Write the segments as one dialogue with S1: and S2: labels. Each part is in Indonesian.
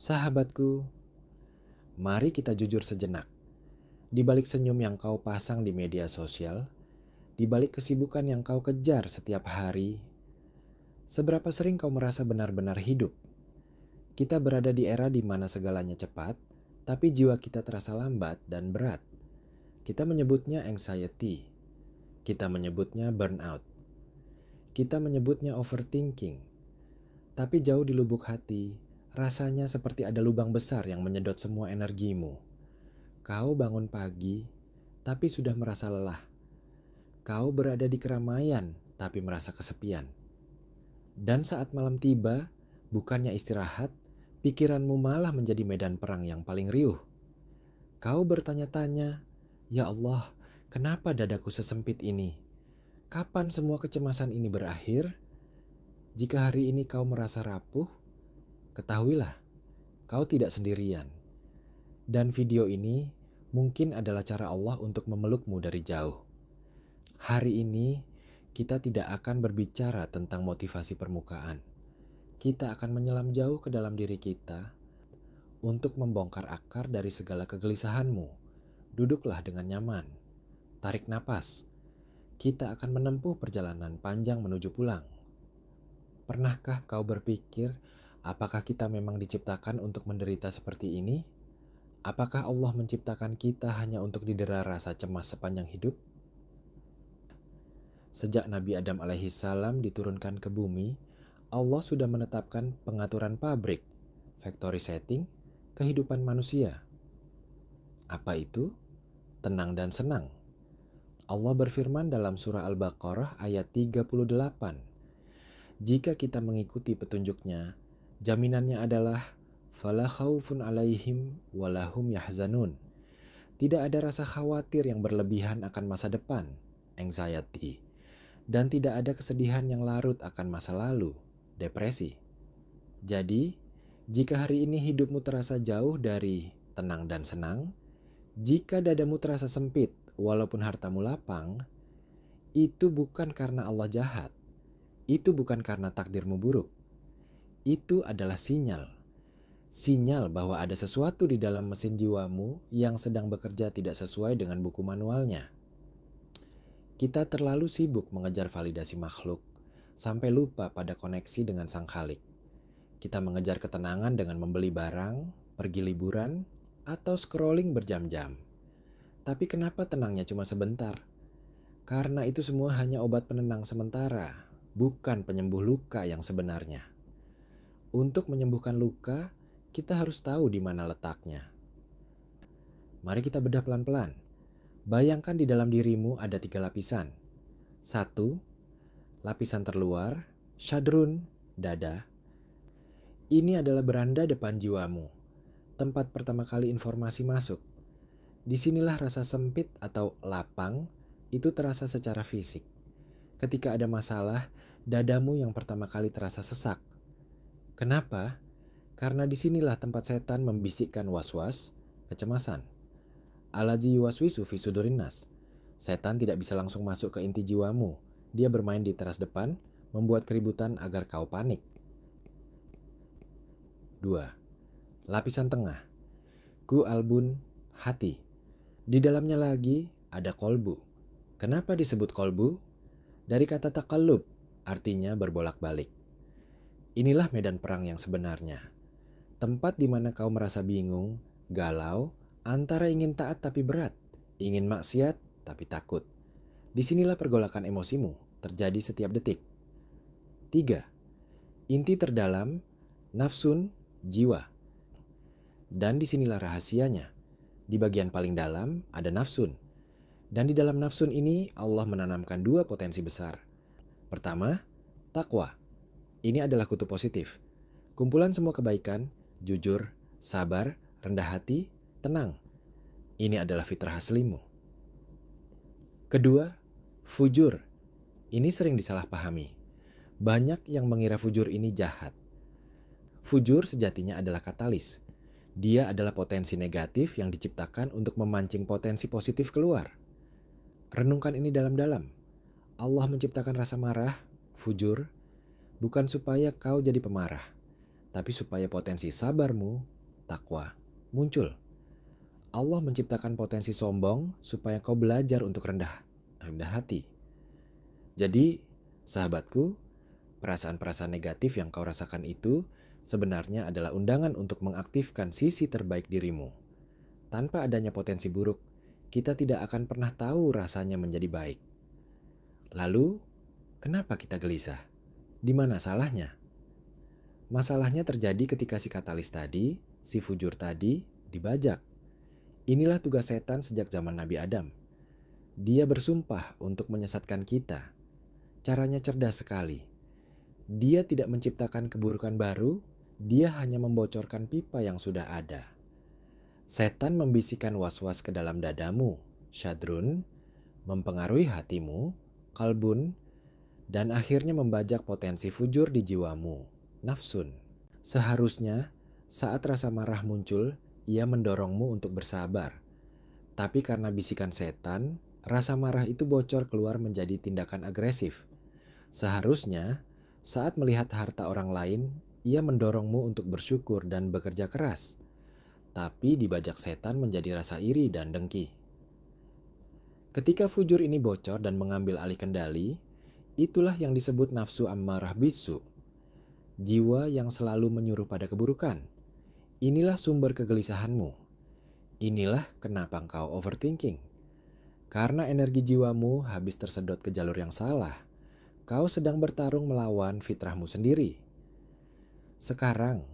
S1: Sahabatku, mari kita jujur sejenak. Di balik senyum yang kau pasang di media sosial, di balik kesibukan yang kau kejar setiap hari, seberapa sering kau merasa benar-benar hidup? Kita berada di era di mana segalanya cepat, tapi jiwa kita terasa lambat dan berat. Kita menyebutnya anxiety, kita menyebutnya burnout, kita menyebutnya overthinking. Tapi jauh di lubuk hati, rasanya seperti ada lubang besar yang menyedot semua energimu. Kau bangun pagi, tapi sudah merasa lelah. Kau berada di keramaian, tapi merasa kesepian. Dan saat malam tiba, bukannya istirahat, pikiranmu malah menjadi medan perang yang paling riuh. Kau bertanya-tanya, "Ya Allah, kenapa dadaku sesempit ini? Kapan semua kecemasan ini berakhir?" Jika hari ini kau merasa rapuh, ketahuilah, kau tidak sendirian. Dan video ini mungkin adalah cara Allah untuk memelukmu dari jauh. Hari ini kita tidak akan berbicara tentang motivasi permukaan. Kita akan menyelam jauh ke dalam diri kita untuk membongkar akar dari segala kegelisahanmu. Duduklah dengan nyaman. Tarik napas. Kita akan menempuh perjalanan panjang menuju pulang. Pernahkah kau berpikir, apakah kita memang diciptakan untuk menderita seperti ini? Apakah Allah menciptakan kita hanya untuk didera rasa cemas sepanjang hidup? Sejak Nabi Adam alaihissalam diturunkan ke bumi, Allah sudah menetapkan pengaturan pabrik, factory setting, kehidupan manusia. Apa itu? Tenang dan senang. Allah berfirman dalam surah Al-Baqarah ayat 38. Jika kita mengikuti petunjuknya, jaminannya adalah fala khaufun alaihim walahum yahzanun. Tidak ada rasa khawatir yang berlebihan akan masa depan, anxiety. Dan tidak ada kesedihan yang larut akan masa lalu, depresi. Jadi, jika hari ini hidupmu terasa jauh dari tenang dan senang, jika dadamu terasa sempit walaupun hartamu lapang, itu bukan karena Allah jahat. Itu bukan karena takdirmu buruk. Itu adalah sinyal. Sinyal bahwa ada sesuatu di dalam mesin jiwamu yang sedang bekerja tidak sesuai dengan buku manualnya. Kita terlalu sibuk mengejar validasi makhluk, sampai lupa pada koneksi dengan Sang Khalik. Kita mengejar ketenangan dengan membeli barang, pergi liburan, atau scrolling berjam-jam. Tapi kenapa tenangnya cuma sebentar? Karena itu semua hanya obat penenang sementara, bukan penyembuh luka yang sebenarnya. Untuk menyembuhkan luka, kita harus tahu di mana letaknya. Mari kita bedah pelan-pelan. Bayangkan di dalam dirimu ada 3 lapisan. 1. Lapisan terluar, syadrun, dada. Ini adalah beranda depan jiwamu, tempat pertama kali informasi masuk. Disinilah rasa sempit atau lapang itu terasa secara fisik. Ketika ada masalah, dadamu yang pertama kali terasa sesak. Kenapa? Karena disinilah tempat setan membisikkan was-was, kecemasan. Alazi yuwaswisu fi sudurin nas. Setan tidak bisa langsung masuk ke inti jiwamu. Dia bermain di teras depan, membuat keributan agar kau panik. 2. Lapisan tengah. Ku albun, hati. Di dalamnya lagi ada kolbu. Kenapa disebut kolbu? Dari kata takallub, artinya berbolak-balik. Inilah medan perang yang sebenarnya. Tempat di mana kau merasa bingung, galau, antara ingin taat tapi berat, ingin maksiat tapi takut. Disinilah pergolakan emosimu terjadi setiap detik. 3. Inti terdalam, nafsun, jiwa. Dan disinilah rahasianya. Di bagian paling dalam ada nafsun. Dan di dalam nafsun ini Allah menanamkan 2 potensi besar. Pertama, takwa. Ini adalah kutub positif. Kumpulan semua kebaikan, jujur, sabar, rendah hati, tenang. Ini adalah fitrah aslimu. Kedua, fujur. Ini sering disalahpahami. Banyak yang mengira fujur ini jahat. Fujur sejatinya adalah katalis. Dia adalah potensi negatif yang diciptakan untuk memancing potensi positif keluar. Renungkan ini dalam-dalam. Allah menciptakan rasa marah, fujur, bukan supaya kau jadi pemarah, tapi supaya potensi sabarmu, takwa, muncul. Allah menciptakan potensi sombong supaya kau belajar untuk rendah hati. Jadi, sahabatku, perasaan-perasaan negatif yang kau rasakan itu sebenarnya adalah undangan untuk mengaktifkan sisi terbaik dirimu. Tanpa adanya potensi buruk, kita tidak akan pernah tahu rasanya menjadi baik. Lalu, kenapa kita gelisah? Di mana salahnya? Masalahnya terjadi ketika si katalis tadi, si fujur tadi, dibajak. Inilah tugas setan sejak zaman Nabi Adam. Dia bersumpah untuk menyesatkan kita. Caranya cerdas sekali. Dia tidak menciptakan keburukan baru, dia hanya membocorkan pipa yang sudah ada. Setan membisikkan was-was ke dalam dadamu, syadrun, mempengaruhi hatimu, kalbun, dan akhirnya membajak potensi fujur di jiwamu, nafsun. Seharusnya saat rasa marah muncul, ia mendorongmu untuk bersabar. Tapi karena bisikan setan, rasa marah itu bocor keluar menjadi tindakan agresif. Seharusnya saat melihat harta orang lain, ia mendorongmu untuk bersyukur dan bekerja keras. Tapi dibajak setan menjadi rasa iri dan dengki. Ketika fujur ini bocor dan mengambil alih kendali, itulah yang disebut nafsu ammarah bisu. Jiwa yang selalu menyuruh pada keburukan. Inilah sumber kegelisahanmu. Inilah kenapa engkau overthinking. Karena energi jiwamu habis tersedot ke jalur yang salah. Kau sedang bertarung melawan fitrahmu sendiri. Sekarang,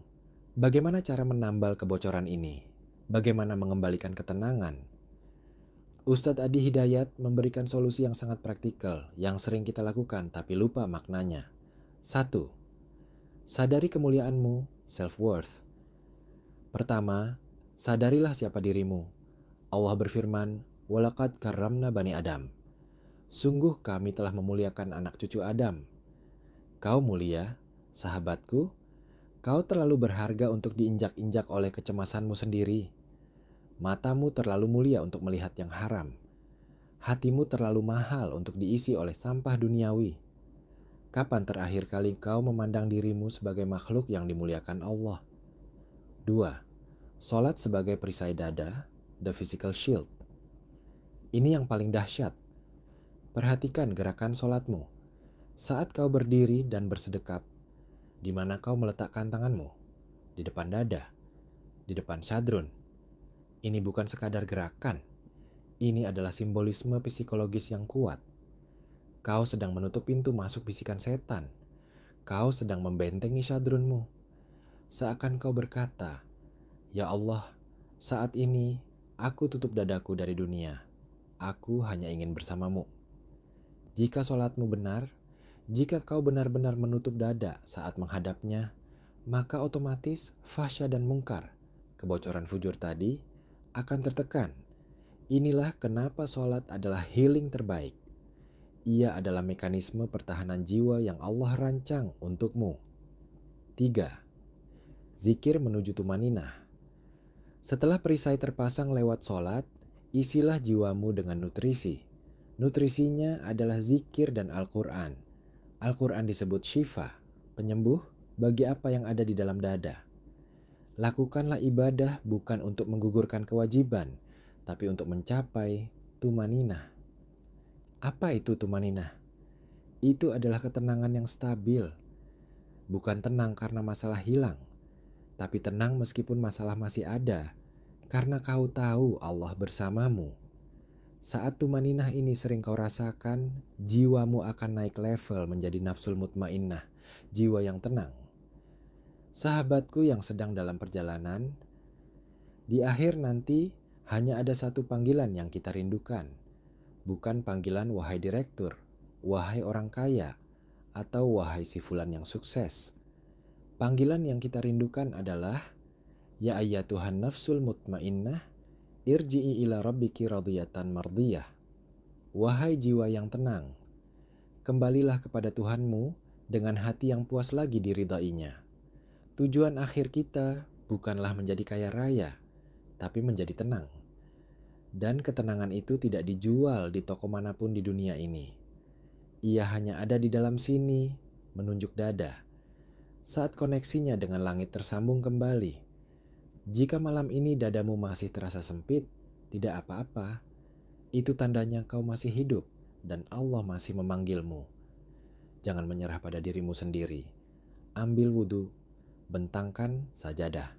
S1: bagaimana cara menambal kebocoran ini? Bagaimana mengembalikan ketenangan? Ustadz Adi Hidayat memberikan solusi yang sangat praktikal yang sering kita lakukan tapi lupa maknanya. 1. Sadari kemuliaanmu, self-worth. Pertama, sadarilah siapa dirimu. Allah berfirman, "Walaqad karramna bani Adam." Sungguh kami telah memuliakan anak cucu Adam. Kau mulia, sahabatku. Kau terlalu berharga untuk diinjak-injak oleh kecemasanmu sendiri. Matamu terlalu mulia untuk melihat yang haram. Hatimu terlalu mahal untuk diisi oleh sampah duniawi. Kapan terakhir kali kau memandang dirimu sebagai makhluk yang dimuliakan Allah? 2. Salat sebagai perisai dada, the physical shield. Ini yang paling dahsyat. Perhatikan gerakan salatmu. Saat kau berdiri dan bersedekap, di mana kau meletakkan tanganmu? Di depan dada, di depan syadrun. Ini bukan sekadar gerakan. Ini adalah simbolisme psikologis yang kuat. Kau sedang menutup pintu masuk bisikan setan. Kau sedang membentengi syadrunmu. Seakan kau berkata, "Ya Allah, saat ini aku tutup dadaku dari dunia. Aku hanya ingin bersamamu." Jika sholatmu benar, jika kau benar-benar menutup dada saat menghadapnya, maka otomatis fahsya dan mungkar, kebocoran fujur tadi, akan tertekan. Inilah kenapa sholat adalah healing terbaik. Ia adalah mekanisme pertahanan jiwa yang Allah rancang untukmu. 3. Zikir menuju tumaninah. Setelah perisai terpasang lewat sholat, isilah jiwamu dengan nutrisi. Nutrisinya adalah zikir dan Al-Quran. Al-Quran disebut syifa, penyembuh bagi apa yang ada di dalam dada. Lakukanlah ibadah bukan untuk menggugurkan kewajiban, tapi untuk mencapai tumaninah. Apa itu tumaninah? Itu adalah ketenangan yang stabil. Bukan tenang karena masalah hilang, tapi tenang meskipun masalah masih ada, karena kau tahu Allah bersamamu. Saat tumaninah ini sering kau rasakan, jiwamu akan naik level menjadi nafsul mutmainnah, jiwa yang tenang. Sahabatku yang sedang dalam perjalanan, di akhir nanti hanya ada satu panggilan yang kita rindukan. Bukan panggilan wahai direktur, wahai orang kaya, atau wahai si fulan yang sukses. Panggilan yang kita rindukan adalah, ya ayyatuhan nafsul mutmainnah, irji'i ila rabbiki radiyatan mardiyah. Wahai jiwa yang tenang, kembalilah kepada Tuhanmu dengan hati yang puas lagi diridainya. Tujuan akhir kita bukanlah menjadi kaya raya, tapi menjadi tenang. Dan ketenangan itu tidak dijual di toko manapun di dunia ini. Ia hanya ada di dalam sini, menunjuk dada. saat koneksinya dengan langit tersambung kembali. Jika malam ini dadamu masih terasa sempit, tidak apa-apa. Itu tandanya kau masih hidup dan Allah masih memanggilmu. Jangan menyerah pada dirimu sendiri. Ambil wudhu, bentangkan sajadah.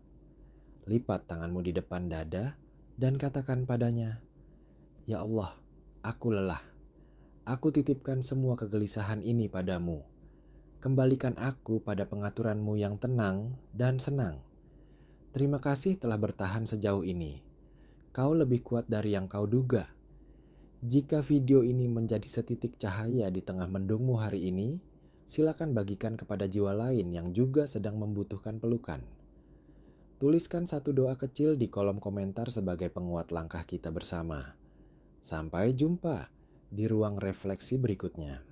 S1: Lipat tanganmu di depan dada dan katakan padanya, "Ya Allah, aku lelah. Aku titipkan semua kegelisahan ini padamu. Kembalikan aku pada pengaturanmu yang tenang dan senang. Terima kasih telah bertahan sejauh ini. Kau lebih kuat dari yang kau duga. Jika video ini menjadi setitik cahaya di tengah mendungmu hari ini, silakan bagikan kepada jiwa lain yang juga sedang membutuhkan pelukan." Tuliskan satu doa kecil di kolom komentar sebagai penguat langkah kita bersama. Sampai jumpa di ruang refleksi berikutnya.